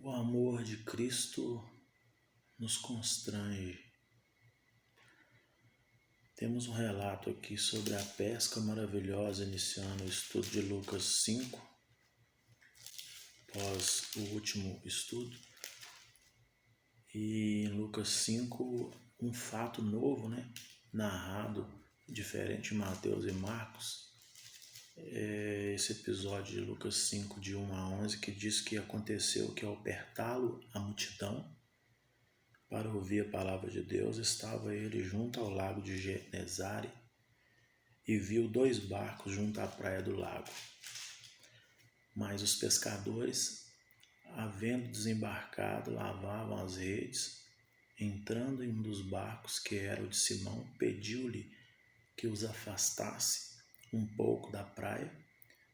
O amor de Cristo nos constrange. Temos um relato aqui sobre a pesca maravilhosa, iniciando o estudo de Lucas 5, após o último estudo. E em Lucas 5, um fato novo, narrado, diferente de Mateus e Marcos. Esse episódio de Lucas 5, de 1 a 11, que diz que aconteceu que ao apertá-lo a multidão para ouvir a palavra de Deus, estava ele junto ao lago de Genezare e viu 2 barcos junto à praia do lago. Mas os pescadores, havendo desembarcado, lavavam as redes. Entrando em um dos barcos, que era o de Simão, pediu-lhe que os afastasse um pouco da praia,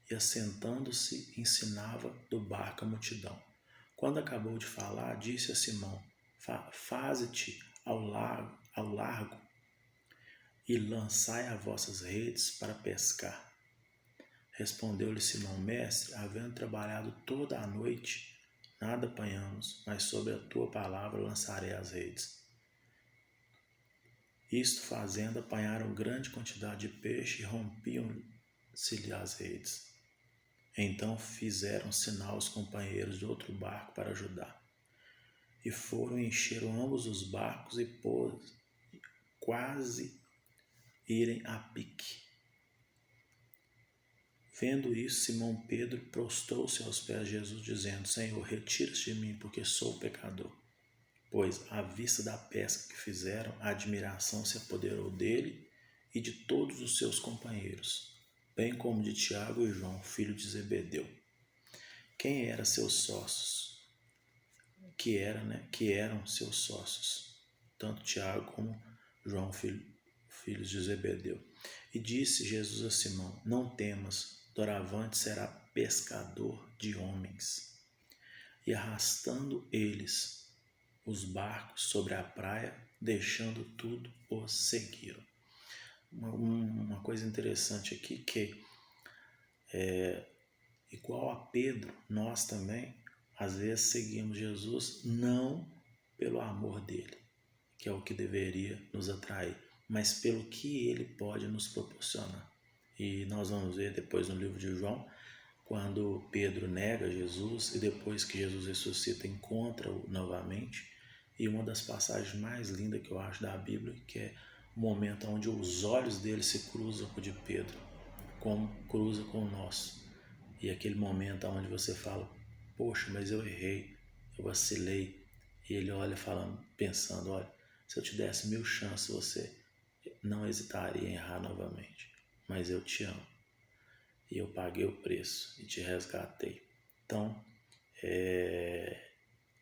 e assentando-se ensinava do barco a multidão. Quando acabou de falar, disse a Simão: faze-te ao largo e lançai as vossas redes para pescar. Respondeu-lhe Simão: Mestre, havendo trabalhado toda a noite, nada apanhamos, mas sobre a tua palavra lançarei as redes. Isto fazendo, apanharam grande quantidade de peixe e rompiam-se-lhe as redes. Então fizeram sinal aos companheiros de outro barco para ajudar. E foram e encheram ambos os barcos e quase irem a pique. Vendo isso, Simão Pedro prostrou-se aos pés de Jesus, dizendo: Senhor, retira-te de mim, porque sou pecador. Pois, à vista da pesca que fizeram, a admiração se apoderou dele e de todos os seus companheiros, bem como de Tiago e João, filho de Zebedeu. Quem eram seus sócios? Que eram seus sócios, tanto Tiago como João, filhos de Zebedeu. E disse Jesus a Simão: Não temas, doravante será pescador de homens. E arrastando eles os barcos sobre a praia, deixando tudo, os seguiram. Uma coisa interessante aqui, que igual a Pedro, nós também às vezes seguimos Jesus não pelo amor dele, que é o que deveria nos atrair, mas pelo que ele pode nos proporcionar. E nós vamos ver depois no livro de João, quando Pedro nega Jesus e depois que Jesus ressuscita, encontra-o novamente. E uma das passagens mais lindas que eu acho da Bíblia, que é o momento onde os olhos dele se cruzam com o de Pedro, como cruza com o nosso. E aquele momento onde você fala: poxa, mas eu errei, eu vacilei. E ele olha pensando: olha, se eu te desse 1000 chances, você não hesitaria em errar novamente. Mas eu te amo. E eu paguei o preço e te resgatei. Então,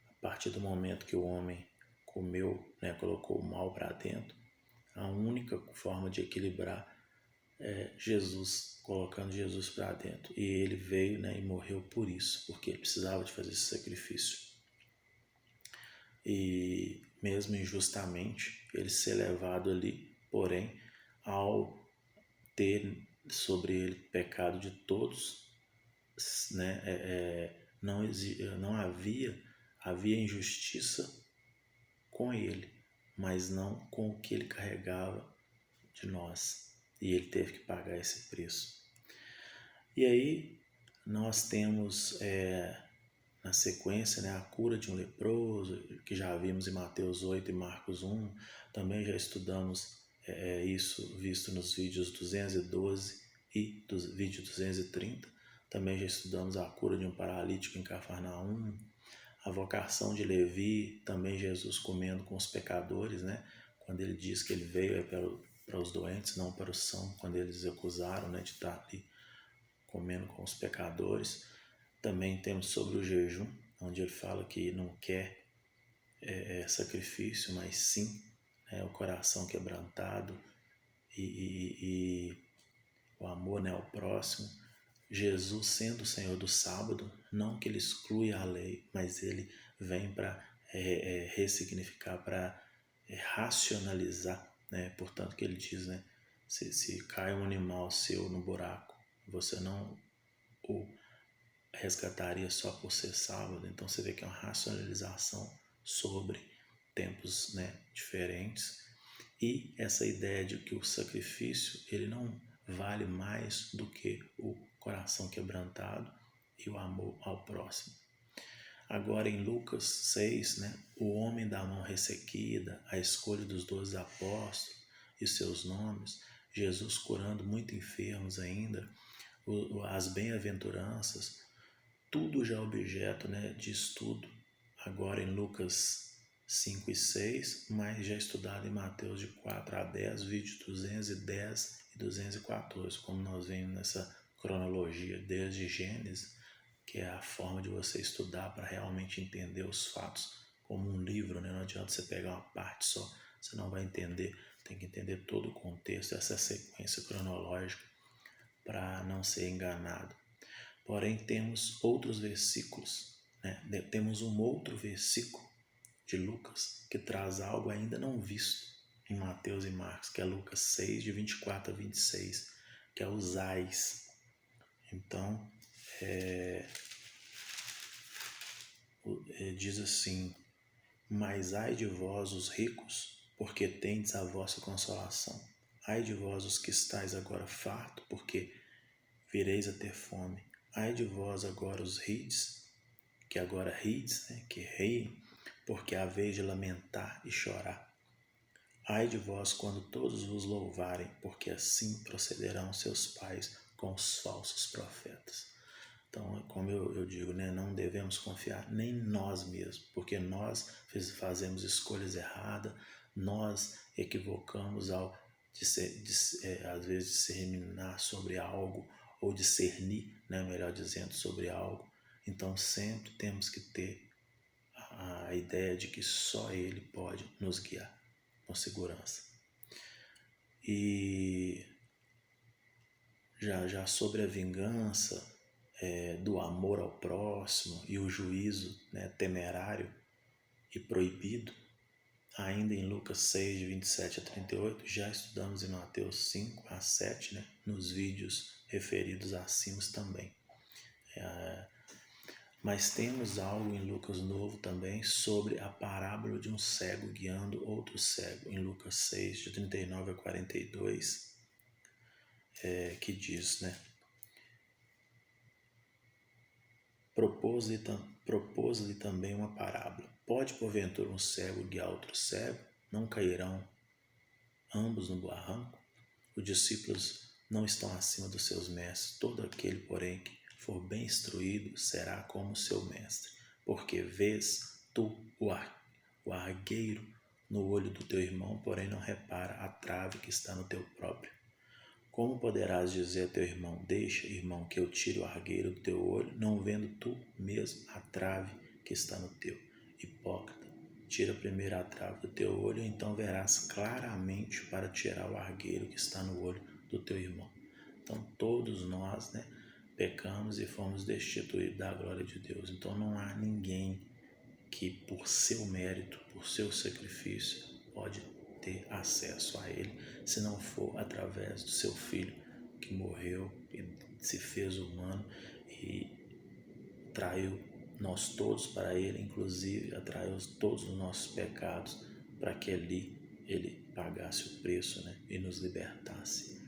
a partir do momento que o homem comeu, colocou o mal para dentro, a única forma de equilibrar é Jesus, colocando Jesus para dentro. E ele veio e morreu por isso, porque ele precisava de fazer esse sacrifício. E mesmo injustamente, ele ser levado ali, porém, ao ter sobre ele pecado de todos, não havia injustiça com ele, mas não com o que ele carregava de nós, e ele teve que pagar esse preço. E aí nós temos na sequência a cura de um leproso, que já vimos em Mateus 8 e Marcos 1, também já estudamos isso visto nos vídeos 212 e do vídeo 230, também já estudamos a cura de um paralítico em Cafarnaum, a vocação de Levi, também Jesus comendo com os pecadores, quando ele diz que ele veio para os doentes, não para os sãos, quando eles acusaram de estar ali comendo com os pecadores. Também temos sobre o jejum, onde ele fala que não quer sacrifício, mas sim o coração quebrantado e o amor ao próximo. Jesus sendo o Senhor do sábado, não que ele exclui a lei, mas ele vem para ressignificar, para racionalizar, portanto que ele diz, se cai um animal seu no buraco, você não o resgataria só por ser sábado. Então você vê que é uma racionalização sobre tempos, né, diferentes, e essa ideia de que o sacrifício ele não vale mais do que o coração quebrantado e o amor ao próximo. Agora em Lucas 6, né, o homem da mão ressequida, a escolha dos 12 apóstolos e seus nomes, Jesus curando muito enfermos ainda, as bem-aventuranças, tudo já é objeto, né, de estudo, agora em Lucas 5 e 6, mas já estudado em Mateus de 4 a 10, vídeo 210 e 214, como nós vemos nessa cronologia desde Gênesis, que é a forma de você estudar para realmente entender os fatos como um livro, né? Não adianta você pegar uma parte só, você não vai entender, tem que entender todo o contexto, essa sequência cronológica para não ser enganado. Porém, temos outros versículos, né? Temos um outro versículo de Lucas que traz algo ainda não visto em Mateus e Marcos, que é Lucas 6, de 24 a 26, que é os ais. Então, diz assim: mas ai de vós os ricos, porque tendes a vossa consolação. Ai de vós os que estáis agora farto, porque vireis a ter fome. Ai de vós agora os rides, que agora rides, né, que riem, porque há vez de lamentar e chorar. Ai de vós quando todos vos louvarem, porque assim procederão seus pais com os falsos profetas. Então, como eu digo, né, não devemos confiar nem em nós mesmos, porque nós fazemos escolhas erradas, nós equivocamos ao às vezes discerninar sobre algo, ou discernir, né, melhor dizendo, sobre algo. Então sempre temos que ter a ideia de que só Ele pode nos guiar com segurança. E já sobre a vingança, do amor ao próximo e o juízo, né, temerário e proibido, ainda em Lucas 6, de 27 a 38, já estudamos em Mateus 5 a 7, né, nos vídeos referidos acima também. Mas temos algo em Lucas novo também sobre a parábola de um cego guiando outro cego, em Lucas 6, de 39 a 42, que diz, né, propôs-lhe também uma parábola. Pode, porventura, um cego guiar outro cego? Não cairão ambos no barranco? Os discípulos não estão acima dos seus mestres. Todo aquele, porém, que for bem instruído, será como seu mestre. Porque vês tu o argueiro no olho do teu irmão, porém não repara a trave que está no teu próprio. Como poderás dizer a teu irmão: deixa, irmão, que eu tire o argueiro do teu olho, não vendo tu mesmo a trave que está no teu? Hipócrita, tira primeiro a trave do teu olho, então verás claramente para tirar o argueiro que está no olho do teu irmão. Então todos nós, né, pecamos e fomos destituídos da glória de Deus. Então não há ninguém que por seu mérito, por seu sacrifício, pode ter acesso a Ele, se não for através do seu Filho, que morreu e se fez humano e traiu nós todos para Ele, inclusive atraiu todos os nossos pecados, para que ali Ele pagasse o preço, né, e nos libertasse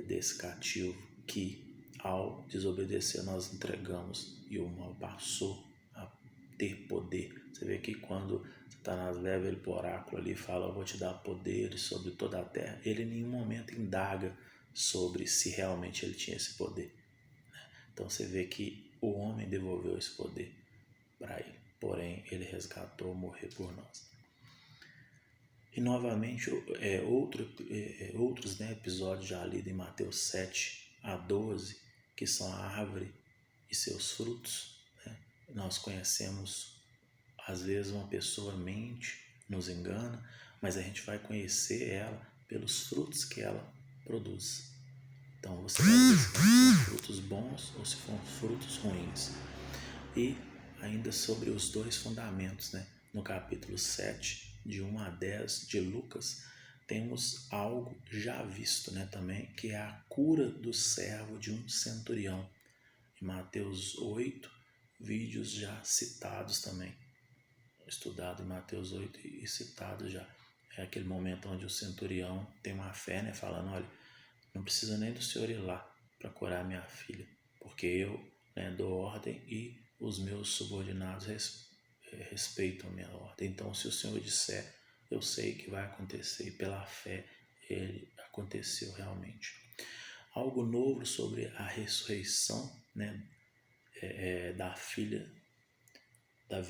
desse cativo que, ao desobedecer, nós entregamos, e o mal passou a ter poder. Você vê que quando Satanás leva ele para o oráculo ali e fala: eu vou te dar poderes sobre toda a terra, ele em nenhum momento indaga sobre se realmente ele tinha esse poder. Então você vê que o homem devolveu esse poder para ele, porém ele resgatou, morreu por nós. E novamente outros, né, episódios já lidos em Mateus 7 a 12, que são a árvore e seus frutos, né? Nós conhecemos, às vezes uma pessoa mente, nos engana, mas a gente vai conhecer ela pelos frutos que ela produz. Então você vai ver se são frutos bons ou se foram frutos ruins. E ainda sobre os dois fundamentos, né? No capítulo 7, de 1 a 10 de Lucas, temos algo já visto, né, também, que é a cura do servo de um centurião. em Mateus 8, vídeos já citados também, estudado em Mateus 8 e citado já. É aquele momento onde o centurião tem uma fé, né, falando, olha, não precisa nem do Senhor ir lá para curar minha filha, porque eu, né, dou ordem e os meus subordinados respeitam a minha ordem. Então, se o Senhor disser, eu sei que vai acontecer, e pela fé ele aconteceu realmente. Algo novo sobre a ressurreição, né, da filha da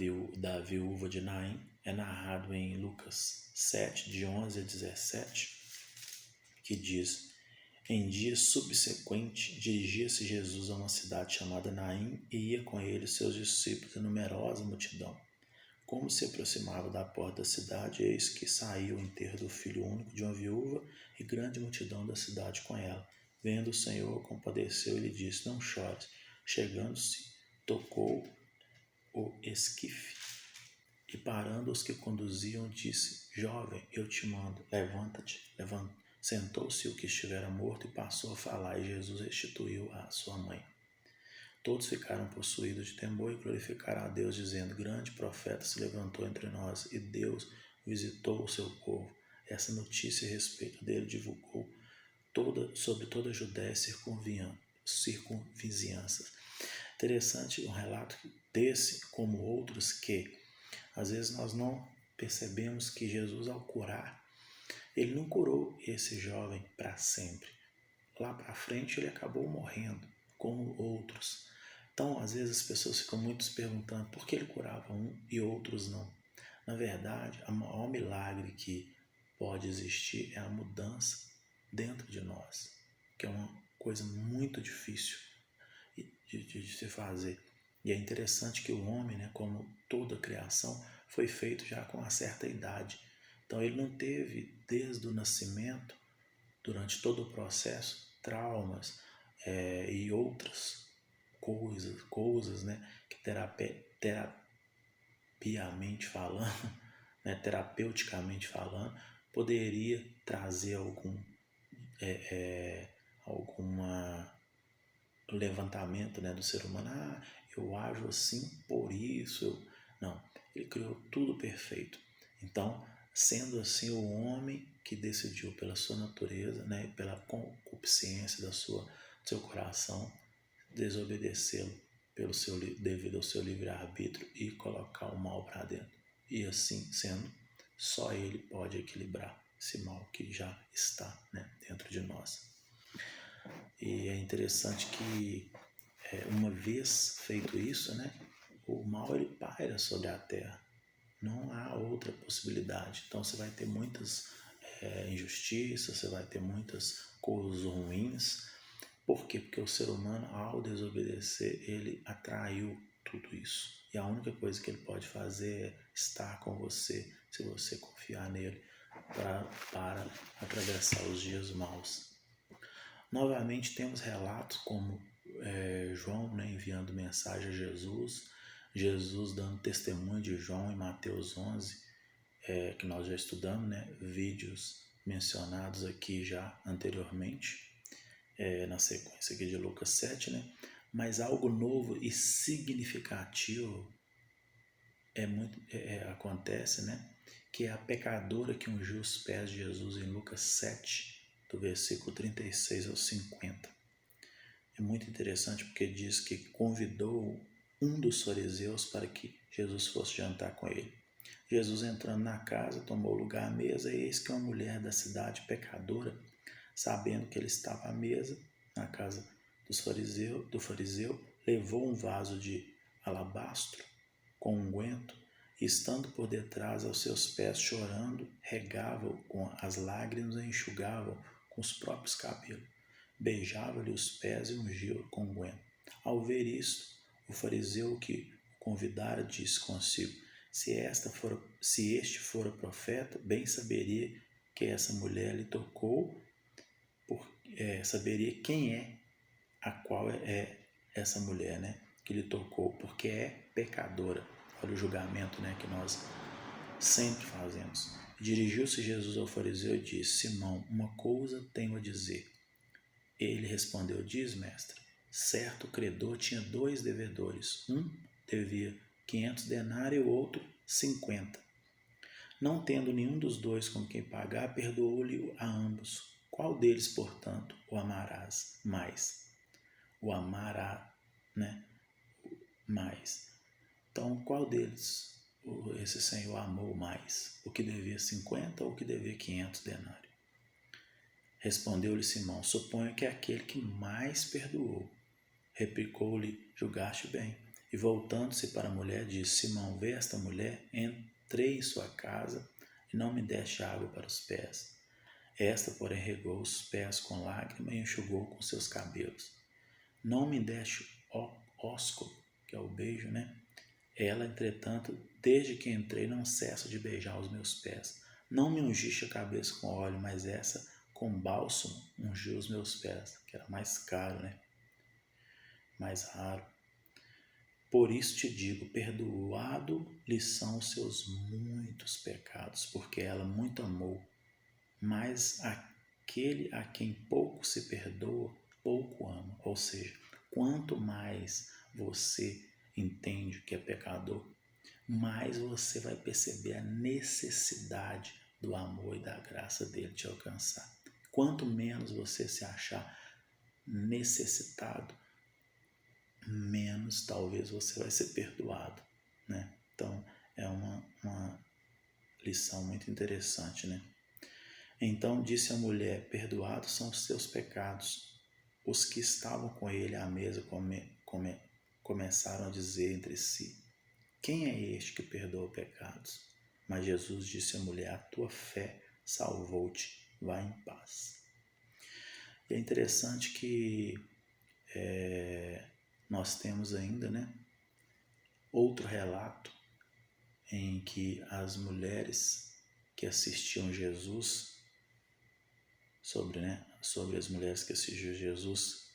viúva de Naim é narrado em Lucas 7, de 11 a 17, que diz: em dia subsequente, dirigia-se Jesus a uma cidade chamada Naim e ia com ele seus discípulos e numerosa multidão. Como se aproximava da porta da cidade, eis que saiu o enterro do filho único de uma viúva e grande multidão da cidade com ela. Vendo o Senhor, compadeceu e lhe disse: não chores. Chegando-se, tocou o esquife e parando os que conduziam, disse: jovem, eu te mando, levanta-te. Sentou-se o que estivera morto e passou a falar, e Jesus restituiu a sua mãe. Todos ficaram possuídos de temor e glorificaram a Deus, dizendo: grande profeta se levantou entre nós e Deus visitou o seu povo. Essa notícia a respeito dele divulgou sobre toda a Judéia e circunvizinhanças. Interessante um relato desse, como outros, que às vezes nós não percebemos que Jesus, ao curar, ele não curou esse jovem para sempre. Lá para frente ele acabou morrendo, como outros. Então, às vezes as pessoas ficam muito se perguntando por que ele curava um e outros não. Na verdade, o maior milagre que pode existir é a mudança dentro de nós, que é uma coisa muito difícil de se fazer. E é interessante que o homem, né, como toda a criação, foi feito já com uma certa idade. Então ele não teve, desde o nascimento, durante todo o processo, traumas e outras coisas, né, que terapiamente falando, né, terapeuticamente falando, poderia trazer alguma levantamento, né, do ser humano. Eu ajo assim por isso. Não, ele criou tudo perfeito. Então, sendo assim, o homem que decidiu pela sua natureza, né, pela concupiscência do seu coração, desobedecê-lo devido ao seu livre-arbítrio e colocar o mal para dentro. E assim sendo, só ele pode equilibrar esse mal que já está, né, dentro de nós. E é interessante que uma vez feito isso, né, o mal ele paira sobre a terra. Não há outra possibilidade. Então você vai ter muitas injustiças, você vai ter muitas coisas ruins. Por quê? Porque o ser humano, ao desobedecer, ele atraiu tudo isso. E a única coisa que ele pode fazer é estar com você, se você confiar nele, para atravessar os dias maus. Novamente temos relatos como João, né, enviando mensagem a Jesus dando testemunho de João em Mateus 11, que nós já estudamos, né, vídeos mencionados aqui já anteriormente, na sequência aqui de Lucas 7, né, mas algo novo e significativo acontece, né, que é a pecadora que ungiu os pés de Jesus em Lucas 7, do versículo 36 ao 50. É muito interessante porque diz que convidou um dos fariseus para que Jesus fosse jantar com ele. Jesus, entrando na casa, tomou lugar à mesa, e eis que uma mulher da cidade, pecadora, sabendo que ele estava à mesa na casa do fariseu, levou um vaso de alabastro com unguento e, estando por detrás aos seus pés, chorando, regava-o com as lágrimas e enxugava-o com os próprios cabelos. Beijava-lhe os pés e ungiu-o com unguento. Ao ver isto, o fariseu que o convidara disse consigo: se este fora profeta, bem saberia que essa mulher lhe tocou, saberia quem é a qual é essa mulher, né, que lhe tocou, porque é pecadora. Olha o julgamento, né, que nós sempre fazemos. Dirigiu-se Jesus ao fariseu e disse: Simão, uma coisa tenho a dizer. Ele respondeu: diz, mestre. certo credor tinha 2 devedores. Um devia 500 denários e o outro 50. Não tendo nenhum dos dois com quem pagar, perdoou-lhe a ambos. Qual deles, portanto, o amarás mais? O amará, né? Mais. Então, qual deles esse senhor amou mais? O que devia 50 ou o que devia 500 denários? Respondeu-lhe Simão: suponho que é aquele que mais perdoou. Replicou-lhe: julgaste bem. E voltando-se para a mulher, disse: Simão, vê esta mulher? Entrei em sua casa e não me deste água para os pés. Esta, porém, regou os pés com lágrima e enxugou com seus cabelos. Não me deste ósculo, que é o beijo, né? Ela, entretanto, desde que entrei, não cessa de beijar os meus pés. Não me ungiste a cabeça com óleo, mas essa, com bálsamo, ungiu os meus pés, que era mais caro, né? Mais raro. Por isso te digo, perdoado lhe são os seus muitos pecados, porque ela muito amou. Mas aquele a quem pouco se perdoa, pouco ama. Ou seja, quanto mais você entende que é pecador, mais você vai perceber a necessidade do amor e da graça dele te alcançar. Quanto menos você se achar necessitado, menos talvez você vai ser perdoado, né? Então é uma lição muito interessante, né? Então disse a mulher: perdoados são os teus pecados. Os que estavam com ele à mesa começaram a dizer entre si: quem é este que perdoa pecados? Mas Jesus disse à mulher: a tua fé salvou-te, vá em paz. E é interessante que nós temos ainda, né, outro relato em que as mulheres que assistiam Jesus, sobre as mulheres que assistiam Jesus,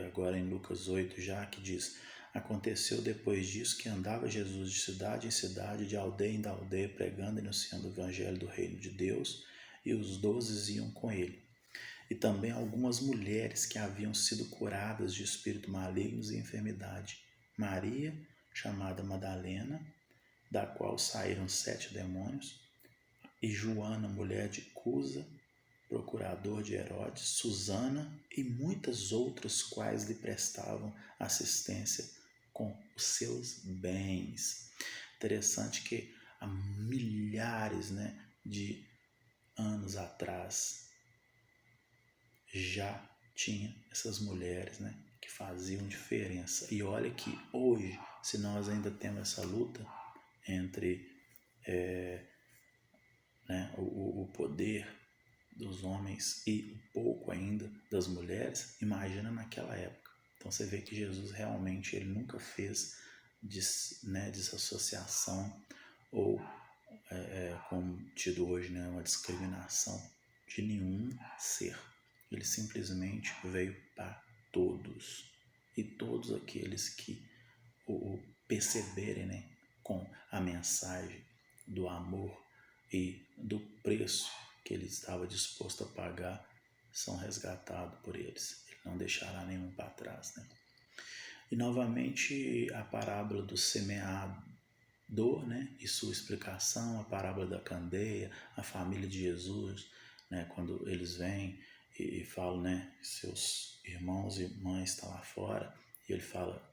agora em Lucas 8 já, que diz: aconteceu depois disso que andava Jesus de cidade em cidade, de aldeia em aldeia, pregando e anunciando o evangelho do reino de Deus, e os 12 iam com ele. E também algumas mulheres que haviam sido curadas de espírito malignos e enfermidade. Maria, chamada Madalena, da qual saíram 7 demônios, e Joana, mulher de Cusa, procurador de Herodes, Susana e muitas outras quais lhe prestavam assistência com os seus bens. Interessante que há milhares, né, de anos atrás já tinha essas mulheres, né, que faziam diferença. E olha que hoje, se nós ainda temos essa luta entre o poder dos homens e um pouco ainda das mulheres, imagina naquela época. Então você vê que Jesus realmente ele nunca fez desassociação ou como tido hoje, né, uma discriminação de nenhum ser. Ele simplesmente veio para todos, e todos aqueles que o perceberem, né, com a mensagem do amor e do preço que ele estava disposto a pagar, são resgatados por eles. Ele não deixará nenhum para trás, né? E novamente a parábola do semeador, né, e sua explicação, a parábola da candeia, a família de Jesus, né, quando eles vêm e falam, né, seus irmãos e mães estão lá fora, e ele fala: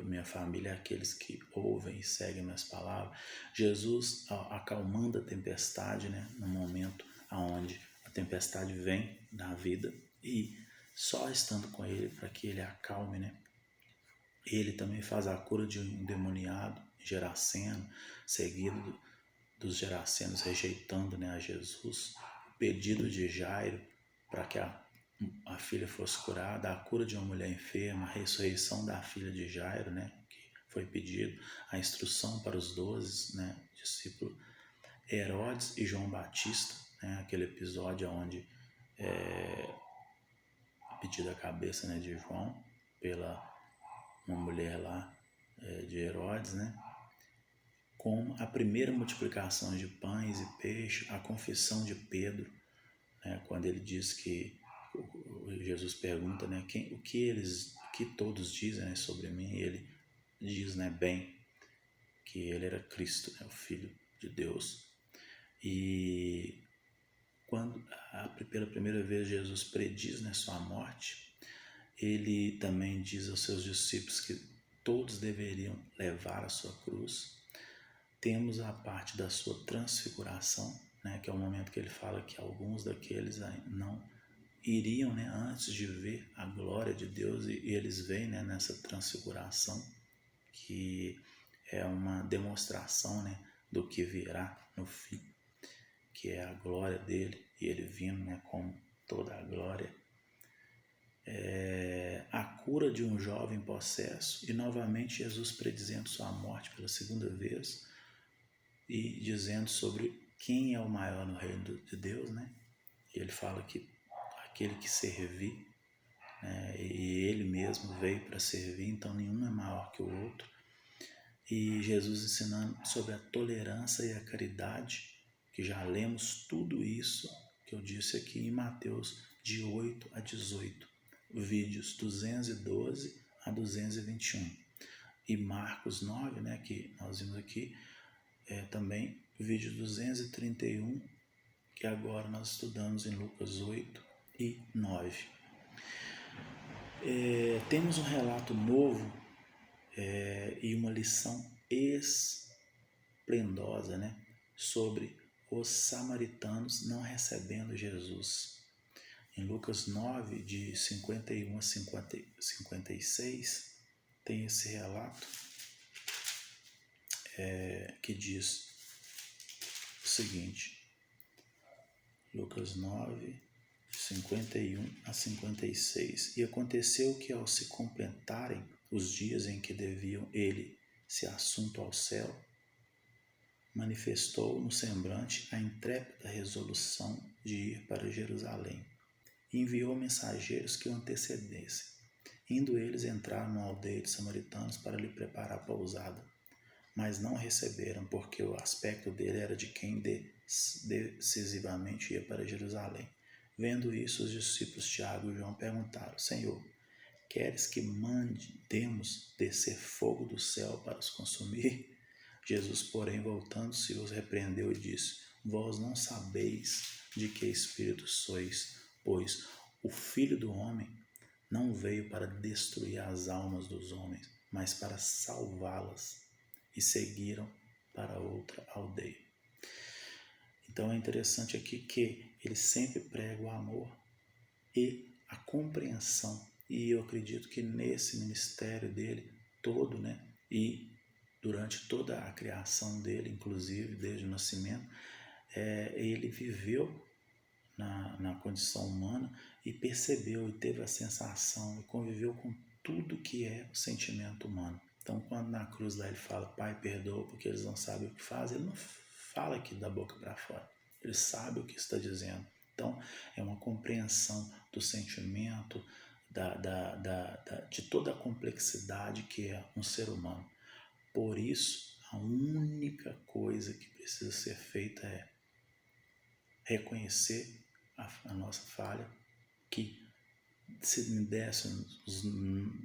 minha família é aqueles que ouvem e seguem minhas palavras. Jesus acalmando a tempestade, né, no momento onde a tempestade vem na vida, e só estando com ele para que ele acalme, né. Ele também faz a cura de um endemoniado, Geraseno, seguido dos gerasenos rejeitando, né, a Jesus, o pedido de Jairo para que a filha fosse curada, a cura de uma mulher enferma, a ressurreição da filha de Jairo, né, que foi pedido, a instrução para os 12, né, discípulos, Herodes e João Batista, né, aquele episódio onde pedido a cabeça, né, de João pela uma mulher lá de Herodes, né, com a primeira multiplicação de pães e peixes, a confissão de Pedro, né, quando ele diz que Jesus pergunta, né, que todos dizem, né, sobre mim, e ele diz, né, bem, que ele era Cristo, né, o Filho de Deus. E quando pela primeira vez Jesus prediz, né, sua morte, ele também diz aos seus discípulos que todos deveriam levar a sua cruz. Temos a parte da sua transfiguração, né, que é o momento que ele fala que alguns daqueles não iriam, né, antes de ver a glória de Deus, e eles veem, né, nessa transfiguração, que é uma demonstração, né, do que virá no fim, que é a glória dele, e ele vindo, né, com toda a glória. A cura de um jovem possesso, e novamente Jesus predizendo sua morte pela segunda vez, e dizendo sobre quem é o maior no reino de Deus, né? E ele fala que aquele que servir, né? E ele mesmo veio para servir, então nenhum é maior que o outro. E Jesus ensinando sobre a tolerância e a caridade, que já lemos tudo isso que eu disse aqui em Mateus de 8 a 18, vídeos 212 a 221. E Marcos 9, né, que nós vimos aqui, também vídeo 231, que agora nós estudamos em Lucas 8 e 9. Temos um relato novo e uma lição esplendosa, né, sobre os samaritanos não recebendo Jesus. Em Lucas 9, de 51 a 56, tem esse relato que diz o seguinte: Lucas 9, 51 a 56. E aconteceu que, ao se completarem os dias em que deviam ele se assunto ao céu, manifestou no semblante a intrépida resolução de ir para Jerusalém. E enviou mensageiros que o antecedessem. Indo eles, entraram numa aldeia de samaritanos para lhe preparar pousada. Mas não receberam, porque o aspecto dele era de quem decisivamente ia para Jerusalém. Vendo isso, os discípulos Tiago e João perguntaram: Senhor, queres que mandemos descer fogo do céu para os consumir? Jesus, porém, voltando-se, os repreendeu e disse: Vós não sabeis de que espírito sois, pois o Filho do Homem não veio para destruir as almas dos homens, mas para salvá-las. E seguiram para outra aldeia. Então é interessante aqui que ele sempre prega o amor e a compreensão. E eu acredito que nesse ministério dele todo, né, e durante toda a criação dele, inclusive desde o nascimento, ele viveu na condição humana e percebeu e teve a sensação e conviveu com tudo que é o sentimento humano. Então, quando na cruz lá ele fala: Pai, perdoa porque eles não sabem o que fazem, ele não fala aqui da boca para fora, ele sabe o que está dizendo. Então, é uma compreensão do sentimento, de toda a complexidade que é um ser humano. Por isso, a única coisa que precisa ser feita é reconhecer a nossa falha, que se me dessem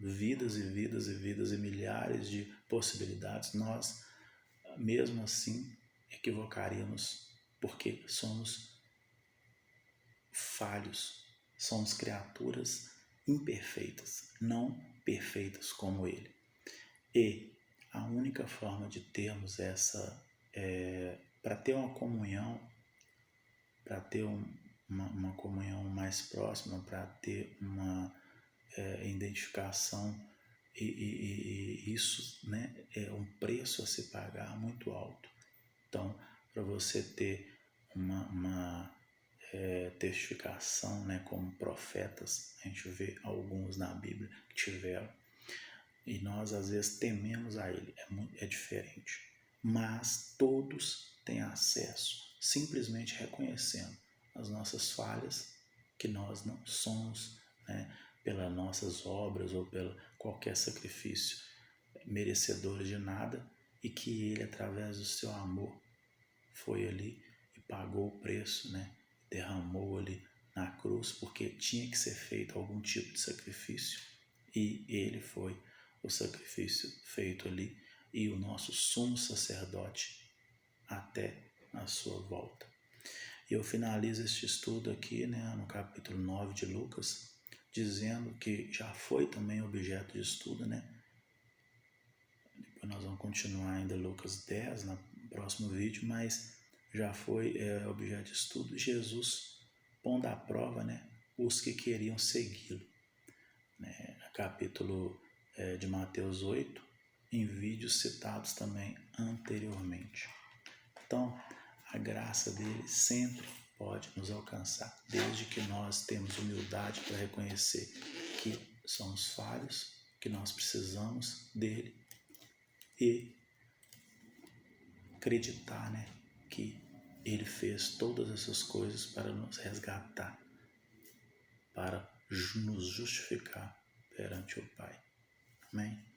vidas e vidas e vidas e milhares de possibilidades, nós mesmo assim equivocaríamos, porque somos falhos, somos criaturas imperfeitas, não perfeitas como ele. E a única forma de termos essa, para ter uma comunhão, para ter uma comunhão mais próxima, para ter uma identificação, e isso, né, é um preço a se pagar muito alto. Então, para você ter uma testificação, né, como profetas, a gente vê alguns na Bíblia que tiveram, e nós às vezes tememos a ele, é diferente, mas todos têm acesso, simplesmente reconhecendo as nossas falhas, que nós não somos, né, pelas nossas obras ou pelo qualquer sacrifício, merecedores de nada, e que ele, através do seu amor, foi ali e pagou o preço, né, derramou ali na cruz, porque tinha que ser feito algum tipo de sacrifício, e ele foi o sacrifício feito ali e o nosso sumo sacerdote até a sua volta. E eu finalizo este estudo aqui, né, no capítulo 9 de Lucas, dizendo que já foi também objeto de estudo, né? Depois nós vamos continuar ainda Lucas 10 no próximo vídeo, mas já foi objeto de estudo Jesus pondo à prova, né, os que queriam segui-lo, né? Capítulo de Mateus 8, em vídeos citados também anteriormente. Então, a graça dele sempre pode nos alcançar, desde que nós temos humildade para reconhecer que somos falhos, que nós precisamos dele e acreditar, né, que ele fez todas essas coisas para nos resgatar, para nos justificar perante o Pai. Amém?